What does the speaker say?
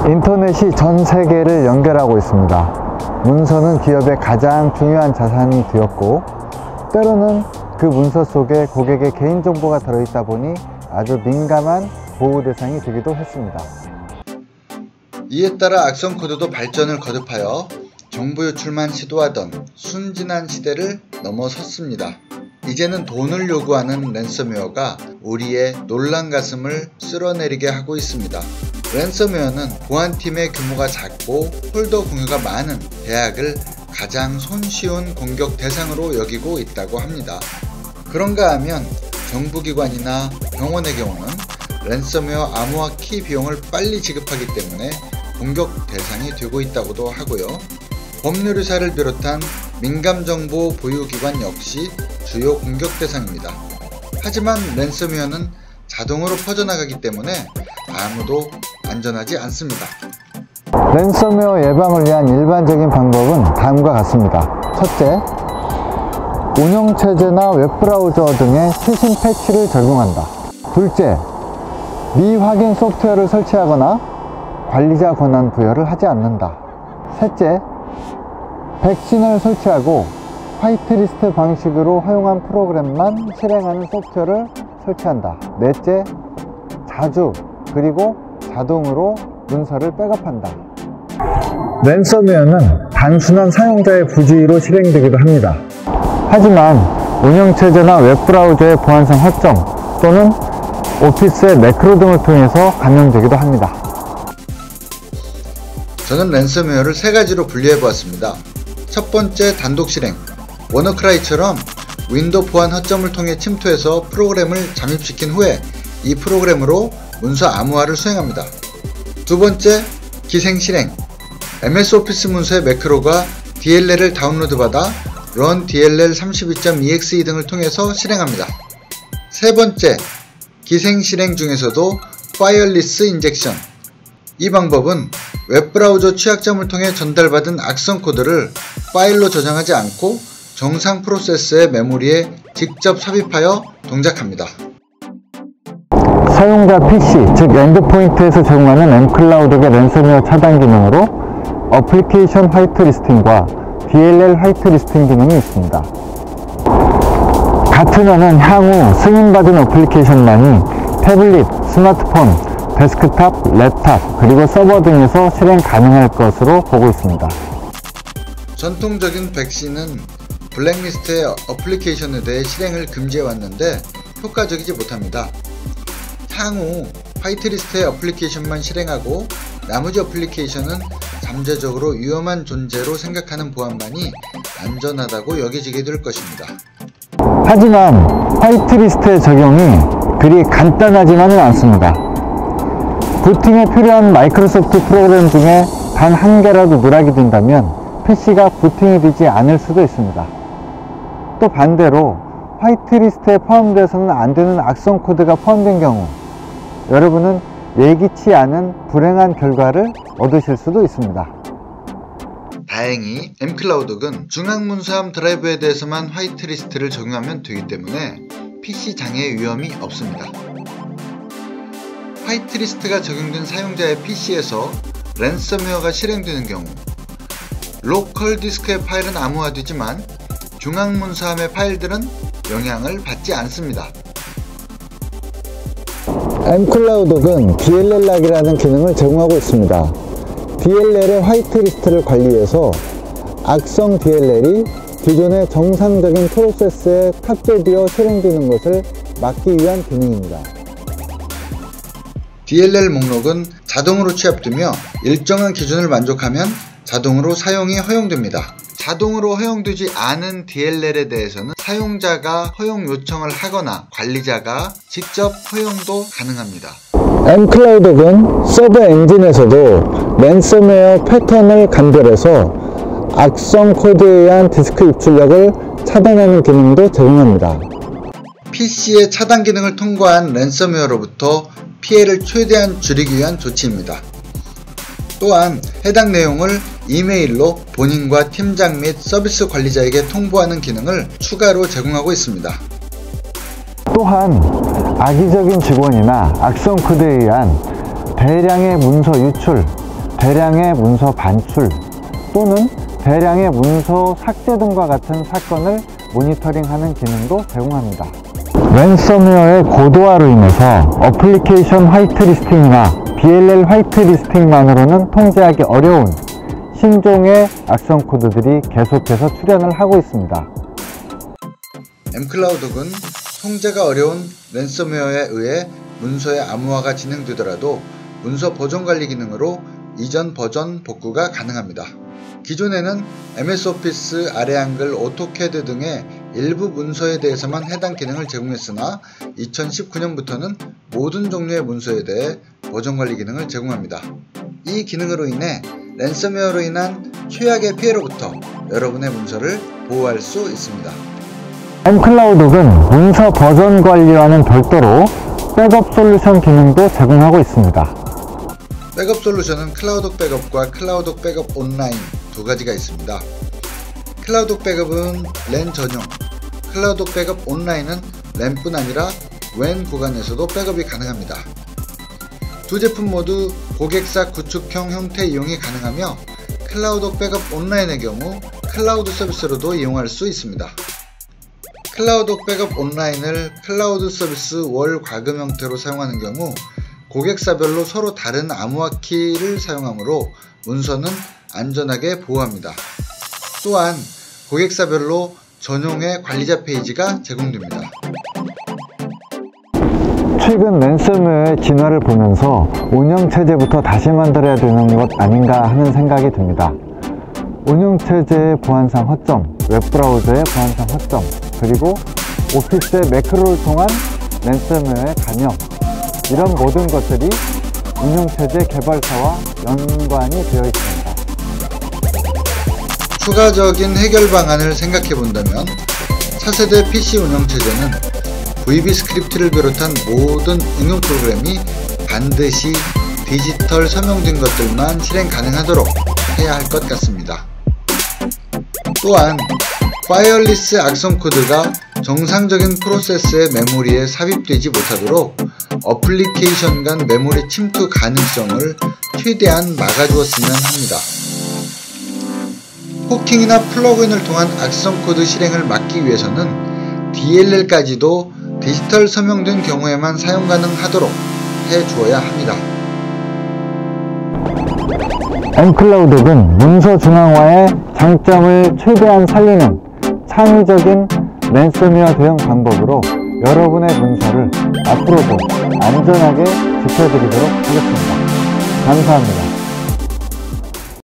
인터넷이 전 세계를 연결하고 있습니다. 문서는 기업의 가장 중요한 자산이 되었고, 때로는 그 문서 속에 고객의 개인정보가 들어있다 보니 아주 민감한 보호 대상이 되기도 했습니다. 이에 따라 악성 코드도 발전을 거듭하여 정보 유출만 시도하던 순진한 시대를 넘어섰습니다. 이제는 돈을 요구하는 랜섬웨어가 우리의 놀란 가슴을 쓸어내리게 하고 있습니다. 랜섬웨어는 보안팀의 규모가 작고 폴더 공유가 많은 대학을 가장 손쉬운 공격 대상으로 여기고 있다고 합니다. 그런가 하면 정부기관이나 병원의 경우는 랜섬웨어 암호화 키 비용을 빨리 지급하기 때문에 공격 대상이 되고 있다고도 하고요. 법률의사를 비롯한 민감정보 보유기관 역시 주요 공격 대상입니다. 하지만 랜섬웨어는 자동으로 퍼져나가기 때문에 아무도 안전하지 않습니다. 랜섬웨어 예방을 위한 일반적인 방법은 다음과 같습니다. 첫째, 운영체제나 웹브라우저 등의 최신 패치를 적용한다. 둘째, 미확인 소프트웨어를 설치하거나 관리자 권한 부여를 하지 않는다. 셋째, 백신을 설치하고 화이트리스트 방식으로 허용한 프로그램만 실행하는 소프트웨어를 설치한다. 넷째, 자주 그리고 자동으로 문서를 백업한다. 랜섬웨어는 단순한 사용자의 부주의로 실행되기도 합니다. 하지만 운영체제나 웹브라우저의 보안성 허점 또는 오피스의 매크로 등을 통해서 감염되기도 합니다. 저는 랜섬웨어를 세 가지로 분류해 보았습니다. 첫 번째, 단독 실행. 워너크라이처럼 윈도우 보안 허점을 통해 침투해서 프로그램을 잠입시킨 후에 이 프로그램으로 문서 암호화를 수행합니다. 두 번째, 기생 실행. MS 오피스 문서의 매크로가 DLL을 다운로드 받아 run DLL 32.exe 등을 통해서 실행합니다. 세 번째, 기생 실행 중에서도 파일리스 인젝션. 이 방법은 웹브라우저 취약점을 통해 전달받은 악성 코드를 파일로 저장하지 않고 정상 프로세스의 메모리에 직접 삽입하여 동작합니다. 사용자 PC, 즉 엔드포인트에서 제공하는 mCloud의 랜섬웨어 차단 기능으로 어플리케이션 화이트리스팅과 DLL 화이트리스팅 기능이 있습니다. 같은 어는 향후 승인받은 어플리케이션만이 태블릿, 스마트폰, 데스크탑, 랩탑, 그리고 서버 등에서 실행 가능할 것으로 보고 있습니다. 전통적인 백신은 블랙리스트의 어플리케이션에 대해 실행을 금지해왔는데 효과적이지 못합니다. 향후 화이트리스트의 어플리케이션만 실행하고 나머지 어플리케이션은 잠재적으로 위험한 존재로 생각하는 보안만이 안전하다고 여겨지게 될 것입니다. 하지만 화이트리스트의 적용이 그리 간단하지만은 않습니다. 부팅에 필요한 마이크로소프트 프로그램 중에 단 한 개라도 누락이 된다면 PC가 부팅이 되지 않을 수도 있습니다. 또 반대로 화이트리스트에 포함되어서는 안 되는 악성 코드가 포함된 경우 여러분은 예기치 않은 불행한 결과를 얻으실 수도 있습니다. 다행히 mCloud은 중앙문서함 드라이브에 대해서만 화이트리스트를 적용하면 되기 때문에 PC 장애 위험이 없습니다. 화이트리스트가 적용된 사용자의 PC에서 랜섬웨어가 실행되는 경우 로컬 디스크의 파일은 암호화되지만 중앙문서함의 파일들은 영향을 받지 않습니다. mCloud은 DLL 락이라는 기능을 제공하고 있습니다. DLL의 화이트리스트를 관리해서 악성 DLL이 기존의 정상적인 프로세스에 탑재되어 실행되는 것을 막기 위한 기능입니다. DLL 목록은 자동으로 취합되며 일정한 기준을 만족하면 자동으로 사용이 허용됩니다. 자동으로 허용되지 않은 DLL에 대해서는 사용자가 허용 요청을 하거나 관리자가 직접 허용도 가능합니다. mCloud은 서버 엔진에서도 랜섬웨어 패턴을 감별해서 악성 코드에 의한 디스크 입출력을 차단하는 기능도 제공합니다. PC의 차단 기능을 통과한 랜섬웨어로부터 피해를 최대한 줄이기 위한 조치입니다. 또한 해당 내용을 이메일로 본인과 팀장 및 서비스 관리자에게 통보하는 기능을 추가로 제공하고 있습니다. 또한 악의적인 직원이나 악성 코드에 의한 대량의 문서 유출, 대량의 문서 반출 또는 대량의 문서 삭제 등과 같은 사건을 모니터링하는 기능도 제공합니다. 랜섬웨어의 고도화로 인해서 어플리케이션 화이트리스팅이나 DLL 화이트리스팅만으로는 통제하기 어려운 신종의 악성 코드들이 계속해서 출현을 하고 있습니다. mCloud은 통제가 어려운 랜섬웨어에 의해 문서의 암호화가 진행되더라도 문서 버전 관리 기능으로 이전 버전 복구가 가능합니다. 기존에는 MS 오피스, 아래 한글, 오토캐드 등의 일부 문서에 대해서만 해당 기능을 제공했으나 2019년부터는 모든 종류의 문서에 대해 버전 관리 기능을 제공합니다. 이 기능으로 인해 랜섬웨어로 인한 최악의 피해로부터 여러분의 문서를 보호할 수 있습니다. mCloud은 문서 버전 관리와는 별도로 백업 솔루션 기능도 제공하고 있습니다. 백업 솔루션은 클라우독 백업과 클라우독 백업 온라인 두 가지가 있습니다. 클라우독 백업은 랜 전용, 클라우독 백업 온라인은 랜뿐 아니라 WAN 구간에서도 백업이 가능합니다. 두 제품 모두 고객사 구축형 형태 이용이 가능하며 클라우독 백업 온라인의 경우 클라우드 서비스로도 이용할 수 있습니다. 클라우독 백업 온라인을 클라우드 서비스 월 과금 형태로 사용하는 경우 고객사별로 서로 다른 암호화 키를 사용하므로 문서는 안전하게 보호합니다. 또한 고객사별로 전용의 관리자 페이지가 제공됩니다. 최근 랜섬웨어의 진화를 보면서 운영체제부터 다시 만들어야 되는 것 아닌가 하는 생각이 듭니다. 운영체제의 보안상 허점, 웹브라우저의 보안상 허점, 그리고 오피스의 매크로를 통한 랜섬웨어의 감염, 이런 모든 것들이 운영체제 개발사와 연관이 되어 있습니다. 추가적인 해결 방안을 생각해 본다면 차세대 PC 운영체제는 VB 스크립트를 비롯한 모든 응용 프로그램이 반드시 디지털 서명된 것들만 실행 가능하도록 해야 할 것 같습니다. 또한 파이어리스 악성 코드가 정상적인 프로세스의 메모리에 삽입되지 못하도록 어플리케이션 간 메모리 침투 가능성을 최대한 막아주었으면 합니다. 포킹이나 플러그인을 통한 악성 코드 실행을 막기 위해서는 DLL까지도 디지털 서명된 경우에만 사용 가능하도록 해주어야 합니다. mCloud은 문서 중앙화의 장점을 최대한 살리는 창의적인 랜섬웨어 대응 방법으로 여러분의 문서를 앞으로도 안전하게 지켜드리도록 하겠습니다. 감사합니다.